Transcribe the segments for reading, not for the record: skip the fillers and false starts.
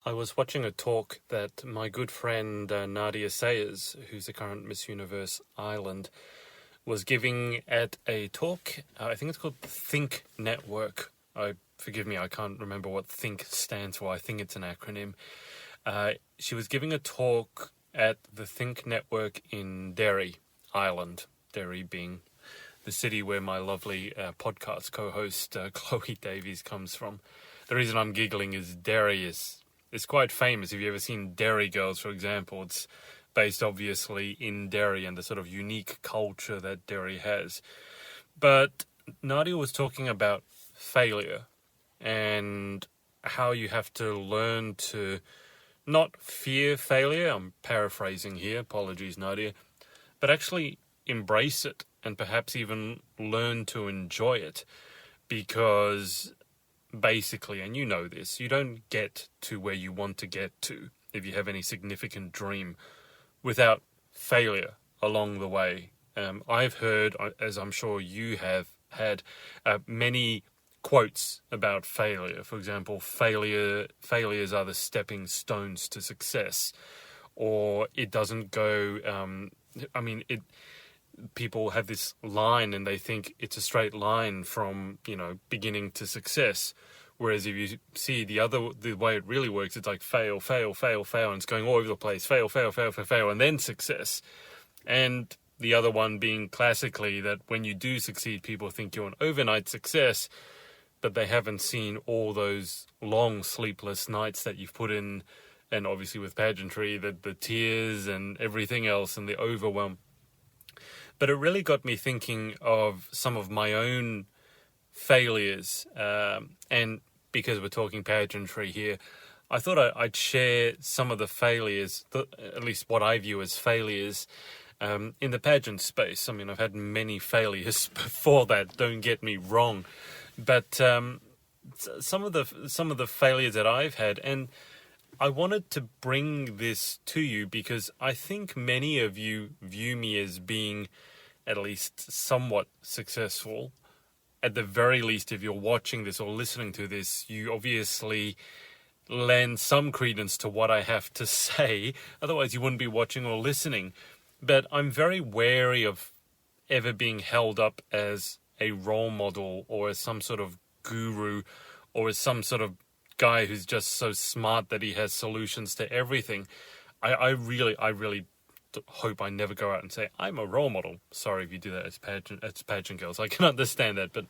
I was watching a talk that my good friend Nadia Sayers, who's the current Miss Universe Ireland, was giving at a talk. I think it's called Think Network. Forgive me, I can't remember what Think stands for. I think it's an acronym. She was giving a talk at the Think Network in Derry, Ireland. Derry being the city where my lovely podcast co-host Chloe Davies comes from. The reason I'm giggling is Derry is quite famous. Have you ever seen Derry Girls, for example? It's based obviously in Derry and the sort of unique culture that Derry has. But Nadia was talking about failure and how you have to learn to not fear failure. I'm paraphrasing here. Apologies, Nadia. But actually embrace it and perhaps even learn to enjoy it, because basically, and you know this, you don't get to where you want to get to if you have any significant dream without failure along the way. I've heard, as I'm sure you have had, many quotes about failure. For example, failures are the stepping stones to success, or it doesn't go. People have this line and they think it's a straight line from, beginning to success. Whereas if you see the way it really works, it's like fail, fail, fail, fail, and it's going all over the place. Fail, fail, fail, fail, fail, and then success. And the other one being classically that when you do succeed, people think you're an overnight success, but they haven't seen all those long sleepless nights that you've put in, and obviously with pageantry, the tears and everything else and the overwhelm. But it really got me thinking of some of my own failures. And because we're talking pageantry here, I thought I'd share some of the failures, at least what I view as failures, in the pageant space. I mean, I've had many failures before that, don't get me wrong. But some of the failures that I've had, and I wanted to bring this to you because I think many of you view me as being at least somewhat successful. At the very least, if you're watching this or listening to this, you obviously lend some credence to what I have to say. Otherwise, you wouldn't be watching or listening. But I'm very wary of ever being held up as a role model or as some sort of guru or as some sort of guy who's just so smart that he has solutions to everything. I really hope I never go out and say I'm a role model. Sorry if you do that as pageant girls. I can understand that, but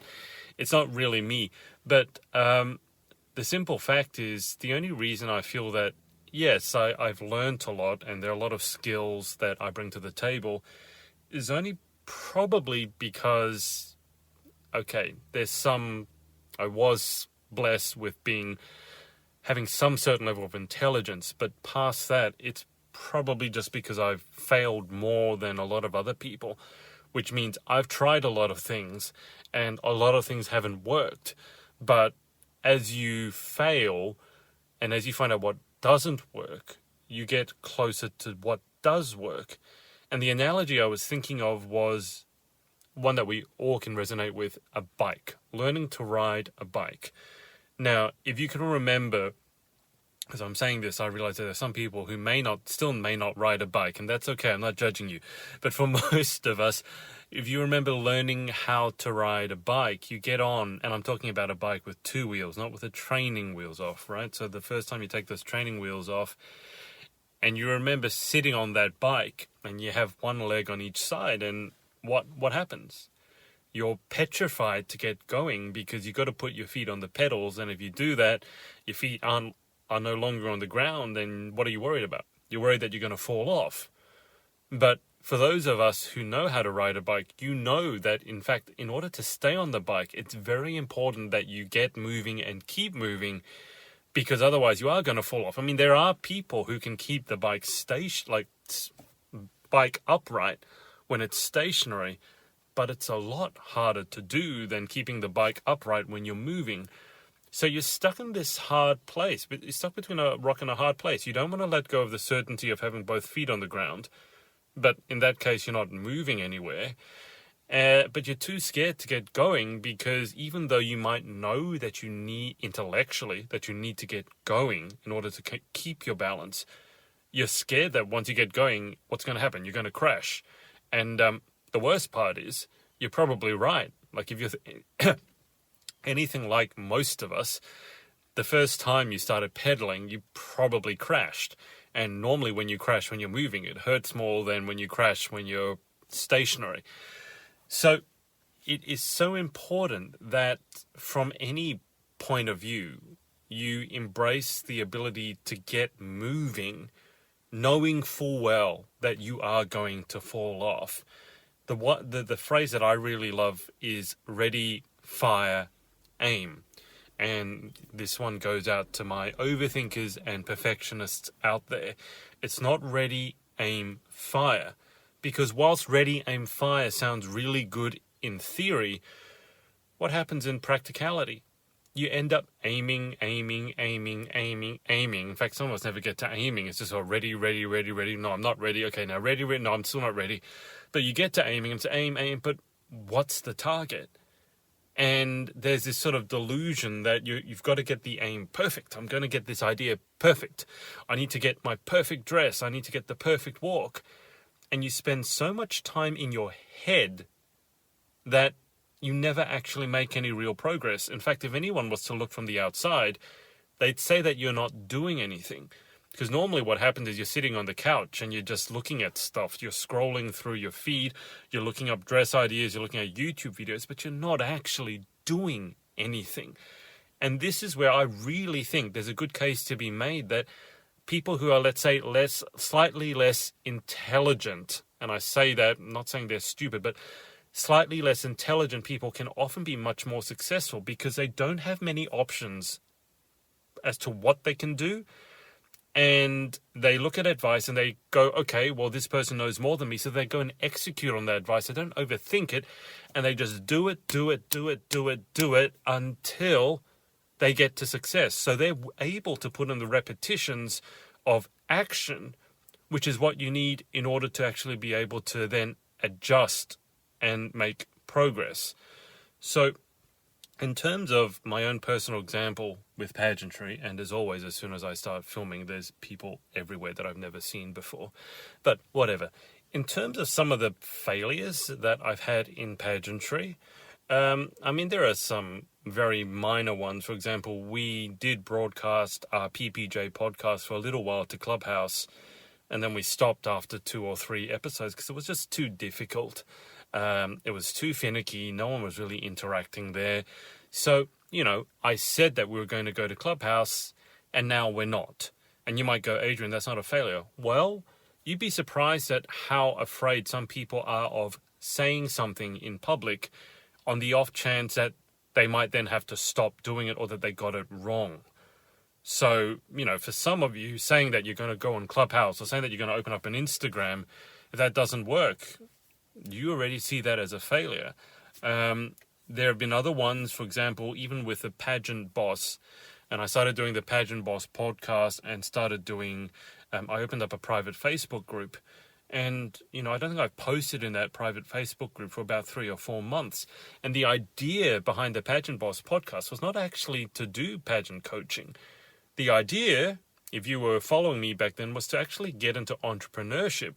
it's not really me. But the simple fact is, the only reason I feel that, yes, I've learned a lot and there are a lot of skills that I bring to the table, is only probably because, okay, I was blessed with having some certain level of intelligence, but past that, it's probably just because I've failed more than a lot of other people, which means I've tried a lot of things and a lot of things haven't worked. But as you fail and as you find out what doesn't work, you get closer to what does work. And the analogy I was thinking of was one that we all can resonate with: a bike, learning to ride a bike. Now, if you can remember, as I'm saying this, I realize that there are some people who may not ride a bike, and that's okay, I'm not judging you. But for most of us, if you remember learning how to ride a bike, you get on, and I'm talking about a bike with two wheels, not with the training wheels off, right? So the first time you take those training wheels off, and you remember sitting on that bike, and you have one leg on each side, and what happens? You're petrified to get going because you've got to put your feet on the pedals, and if you do that, your feet are no longer on the ground, then what are you worried about? You're worried that you're going to fall off. But for those of us who know how to ride a bike, you know that, in fact, in order to stay on the bike, it's very important that you get moving and keep moving, because otherwise you are going to fall off. I mean, there are people who can keep the bike bike upright when it's stationary, but it's a lot harder to do than keeping the bike upright when you're moving. So you're stuck in this hard place. You're stuck between a rock and a hard place. You don't want to let go of the certainty of having both feet on the ground, but in that case, you're not moving anywhere. But you're too scared to get going, because even though you might know that you need intellectually that you need to get going in order to keep your balance, you're scared that once you get going, what's going to happen? You're going to crash. And the worst part is, you're probably right. Like, if you're anything like most of us, the first time you started pedaling, you probably crashed. And normally when you crash when you're moving, it hurts more than when you crash when you're stationary. So it is so important that from any point of view, you embrace the ability to get moving, knowing full well that you are going to fall off. The phrase that I really love is ready, fire, aim. And this one goes out to my overthinkers and perfectionists out there. It's not ready, aim, fire. Because whilst ready, aim, fire sounds really good in theory, what happens in practicality? You end up aiming. In fact, some of us never get to aiming. It's just ready. No, I'm not ready. Okay, now ready. No, I'm still not ready. But you get to aiming, and it's aim. But what's the target? And there's this sort of delusion that you've got to get the aim perfect. I'm going to get this idea perfect. I need to get my perfect dress. I need to get the perfect walk. And you spend so much time in your head that you never actually make any real progress. In fact, if anyone was to look from the outside, they'd say that you're not doing anything. Because normally what happens is you're sitting on the couch and you're just looking at stuff. You're scrolling through your feed, you're looking up dress ideas, you're looking at YouTube videos, but you're not actually doing anything. And this is where I really think there's a good case to be made that people who are, let's say, slightly less intelligent, and I say that, I'm not saying they're stupid, but slightly less intelligent people can often be much more successful because they don't have many options as to what they can do. And they look at advice and they go, okay, well, this person knows more than me. So they go and execute on that advice. They don't overthink it. And they just do it until they get to success. So they're able to put in the repetitions of action, which is what you need in order to actually be able to then adjust and make progress. So in terms of my own personal example with pageantry, and as always, as soon as I start filming, there's people everywhere that I've never seen before. But whatever. In terms of some of the failures that I've had in pageantry, there are some very minor ones. For example, we did broadcast our PPJ podcast for a little while to Clubhouse, and then we stopped after 2 or 3 episodes because it was just too difficult. It was too finicky. No one was really interacting there. So, I said that we were going to go to Clubhouse, and now we're not. And you might go, Adrian, that's not a failure. Well, you'd be surprised at how afraid some people are of saying something in public on the off chance that they might then have to stop doing it or that they got it wrong. So, for some of you, saying that you're going to go on Clubhouse or saying that you're going to open up an Instagram, if that doesn't work, you already see that as a failure. There have been other ones, for example, even with the Pageant Boss, and I started doing the Pageant Boss podcast and started doing, I opened up a private Facebook group, and, I don't think I've posted in that private Facebook group for about 3 or 4 months. And the idea behind the Pageant Boss podcast was not actually to do pageant coaching. The idea, if you were following me back then, was to actually get into entrepreneurship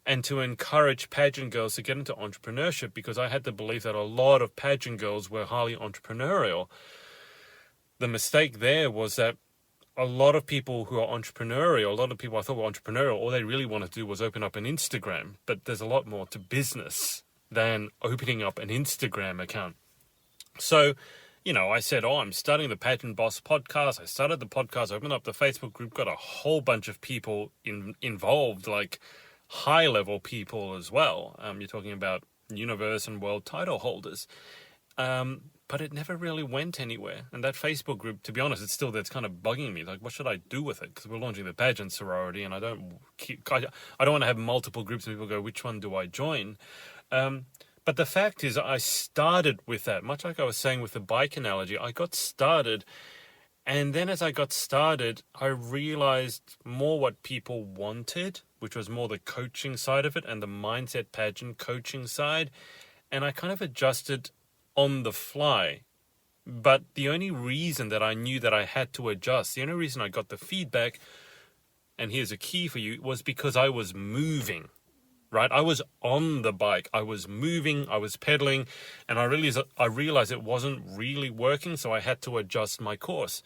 and to encourage pageant girls to get into entrepreneurship, because I had the belief that a lot of pageant girls were highly entrepreneurial. The mistake there was that a lot of people who are entrepreneurial, a lot of people I thought were entrepreneurial, all they really wanted to do was open up an Instagram. But there's a lot more to business than opening up an Instagram account. So, I said, I'm starting the Pageant Boss podcast. I started the podcast, opened up the Facebook group, got a whole bunch of people involved, like high-level people as well. You're talking about universe and world title holders. But it never really went anywhere. And that Facebook group, to be honest, that's kind of bugging me. Like, what should I do with it? Because we're launching the Pageant Sorority, and I don't want to have multiple groups and people go, which one do I join? But the fact is, I started with that. Much like I was saying with the bike analogy, I got started. And then as I got started, I realized more what people wanted, which was more the coaching side of it and the mindset pageant coaching side. and I kind of adjusted on the fly. But the only reason that I knew that I had to adjust, the only reason I got the feedback, and here's a key for you, was because I was moving, right? I was on the bike, I was moving, I was pedaling, and I realized it wasn't really working, so I had to adjust my course.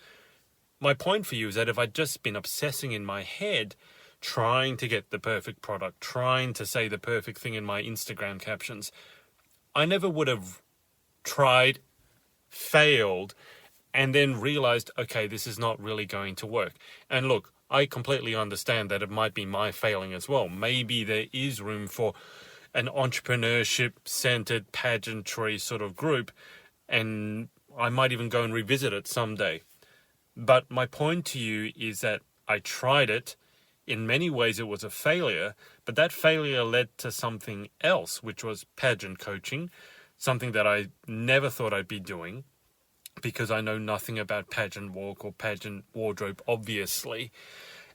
My point for you is that if I'd just been obsessing in my head, trying to get the perfect product, trying to say the perfect thing in my Instagram captions, I never would have tried, failed, and then realized, okay, this is not really going to work. And look, I completely understand that it might be my failing as well. Maybe there is room for an entrepreneurship-centered pageantry sort of group, and I might even go and revisit it someday. But my point to you is that I tried it. In many ways, it was a failure, but that failure led to something else, which was pageant coaching, something that I never thought I'd be doing because I know nothing about pageant walk or pageant wardrobe, obviously.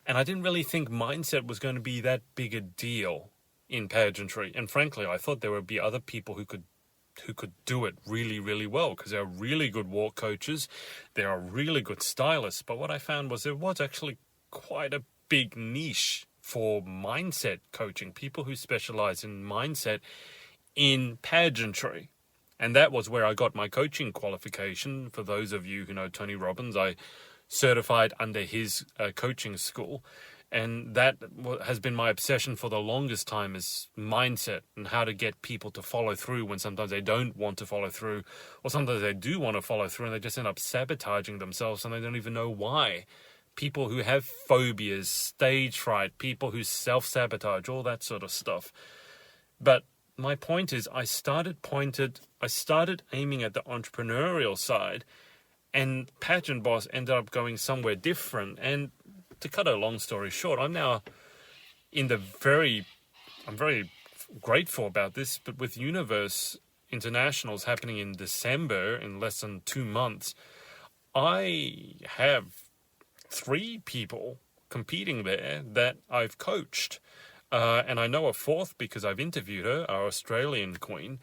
And I didn't really think mindset was going to be that big a deal in pageantry. And frankly, I thought there would be other people who could do it really, really well, because there are really good walk coaches, there are really good stylists. But what I found was there was actually quite a big niche for mindset coaching, people who specialize in mindset in pageantry. And that was where I got my coaching qualification. For those of you who know Tony Robbins, I certified under his coaching school. And that has been my obsession for the longest time, is mindset and how to get people to follow through when sometimes they don't want to follow through, or sometimes they do want to follow through and they just end up sabotaging themselves and they don't even know why. People who have phobias, stage fright, people who self-sabotage, all that sort of stuff. But my point is, I started aiming at the entrepreneurial side, and Pageant Boss ended up going somewhere different. And to cut a long story short, I'm now I'm very grateful about this, but with Universe Internationals happening in December, in less than 2 months, I have 3 people competing there that I've coached. And I know a 4th because I've interviewed her, our Australian queen.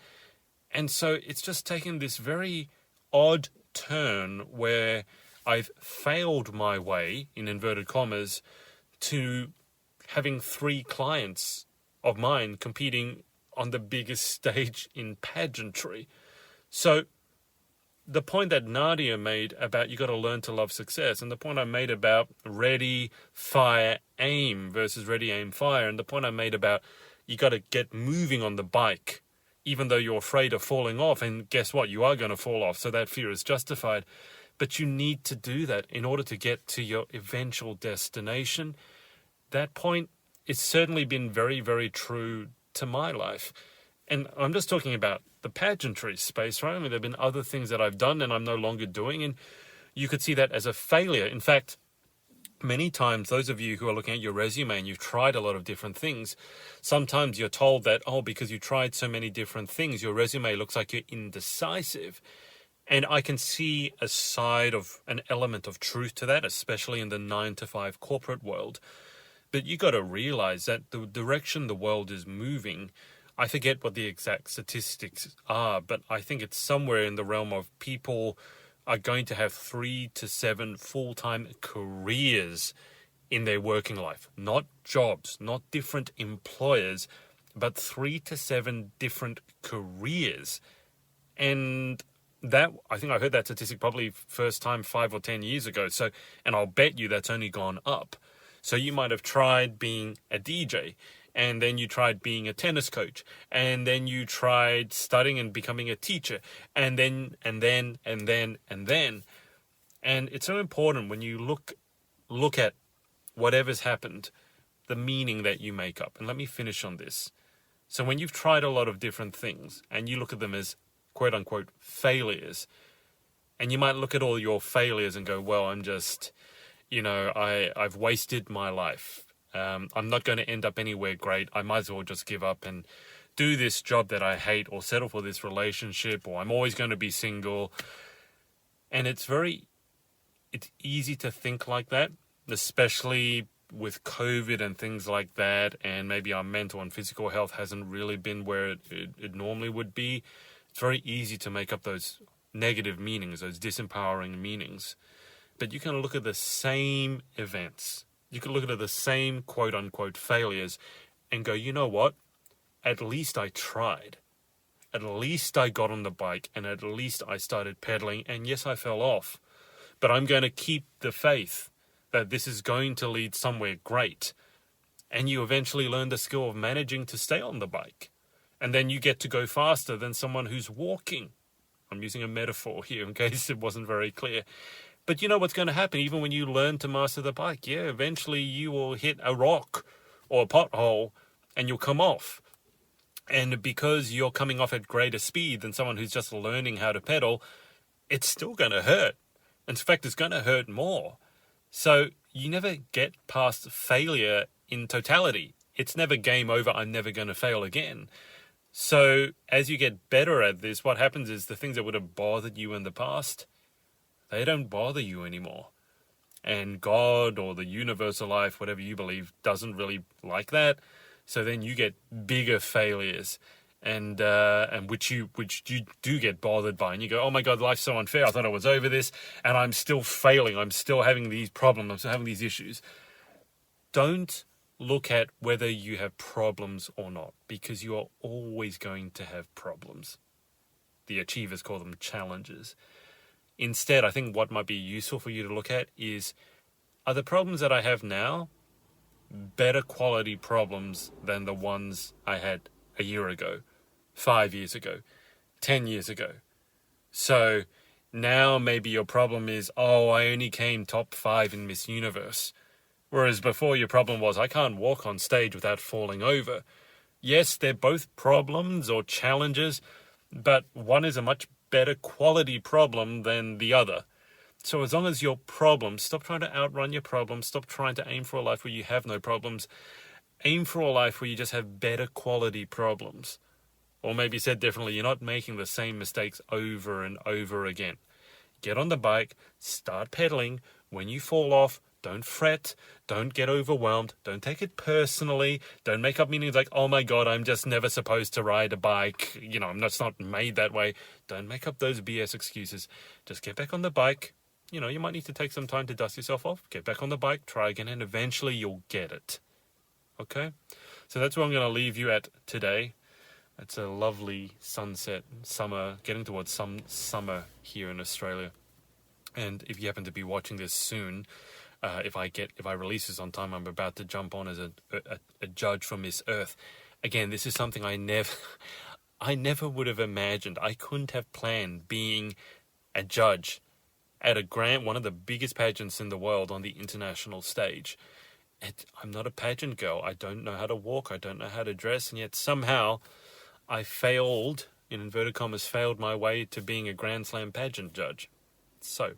And so it's just taken this very odd turn where I've failed my way, in inverted commas, to having 3 clients of mine competing on the biggest stage in pageantry. So the point that Nadia made about you got to learn to love success, and the point I made about ready, fire, aim versus ready, aim, fire, and the point I made about you got to get moving on the bike, even though you're afraid of falling off, and guess what? You are going to fall off, so that fear is justified. But you need to do that in order to get to your eventual destination. That point, it's certainly been very, very true to my life. And I'm just talking about the pageantry space, right? I mean, there have been other things that I've done and I'm no longer doing, and you could see that as a failure. In fact, many times, those of you who are looking at your resume and you've tried a lot of different things, sometimes you're told that, because you tried so many different things, your resume looks like you're indecisive. And I can see a side of an element of truth to that, especially in the 9-to-5 corporate world. But you got to realize that the direction the world is moving, I forget what the exact statistics are, but I think it's somewhere in the realm of people are going to have 3 to 7 full-time careers in their working life. Not jobs, not different employers, but 3 to 7 different careers. And that, I think I heard that statistic probably first time 5 or 10 years ago. So, and I'll bet you that's only gone up. So you might have tried being a DJ, and then you tried being a tennis coach, and then you tried studying and becoming a teacher, and then. And it's so important when you look at whatever's happened, the meaning that you make up. And let me finish on this. So when you've tried a lot of different things, and you look at them as quote unquote failures, and you might look at all your failures and go, well, I'm just, I've wasted my life. I'm not going to end up anywhere great. I might as well just give up and do this job that I hate, or settle for this relationship, or I'm always going to be single. And it's easy to think like that, especially with COVID and things like that, and maybe our mental and physical health hasn't really been where it normally would be, it's very easy to make up those negative meanings, those disempowering meanings. But you can look at the same events, you can look at the same quote-unquote failures and go, you know what? At least I tried. At least I got on the bike, and at least I started pedaling, and yes, I fell off. But I'm going to keep the faith that this is going to lead somewhere great. And you eventually learn the skill of managing to stay on the bike. And then you get to go faster than someone who's walking. I'm using a metaphor here in case it wasn't very clear. But you know what's going to happen even when you learn to master the bike? Yeah, eventually you will hit a rock or a pothole and you'll come off. And because you're coming off at greater speed than someone who's just learning how to pedal, it's still going to hurt. In fact, it's going to hurt more. So you never get past failure in totality. It's never game over, I'm never going to fail again. So as you get better at this, what happens is the things that would have bothered you in the past, they don't bother you anymore. And God or the universal life, whatever you believe, doesn't really like that. So then you get bigger failures, and which you do get bothered by, and you go, oh my God, life's so unfair. I thought I was over this, and I'm still failing. I'm still having these problems. I'm still having these issues. Don't look at whether you have problems or not, because you are always going to have problems. The achievers call them challenges. Instead, I think what might be useful for you to look at is, are the problems that I have now better quality problems than the ones I had a year ago, 5 years ago, 10 years ago? So now maybe your problem is, oh, I only came top 5 in Miss Universe. Whereas before your problem was, I can't walk on stage without falling over. Yes, they're both problems or challenges, but one is a much better quality problem than the other. So as long as your problems, stop trying to outrun your problems, stop trying to aim for a life where you have no problems. Aim for a life where you just have better quality problems. Or maybe said differently, you're not making the same mistakes over and over again. Get on the bike, start pedaling. When you fall off, don't fret, don't get overwhelmed, don't take it personally, don't make up meanings like, oh my God, I'm just never supposed to ride a bike, I'm just not made that way. Don't make up those BS excuses. Just get back on the bike. You might need to take some time to dust yourself off, get back on the bike, try again, and eventually you'll get it. Okay? So that's where I'm going to leave you at today. It's a lovely sunset, summer, getting towards some summer here in Australia. And if you happen to be watching this soon, if I release this on time, I'm about to jump on as a judge for Miss Earth. Again, this is something I never would have imagined. I couldn't have planned being a judge at one of the biggest pageants in the world on the international stage. I'm not a pageant girl. I don't know how to walk. I don't know how to dress. And yet somehow I failed, in inverted commas, failed my way to being a Grand Slam pageant judge. So,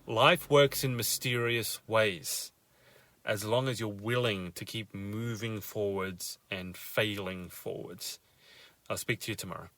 life works in mysterious ways, as long as you're willing to keep moving forwards and failing forwards. I'll speak to you tomorrow.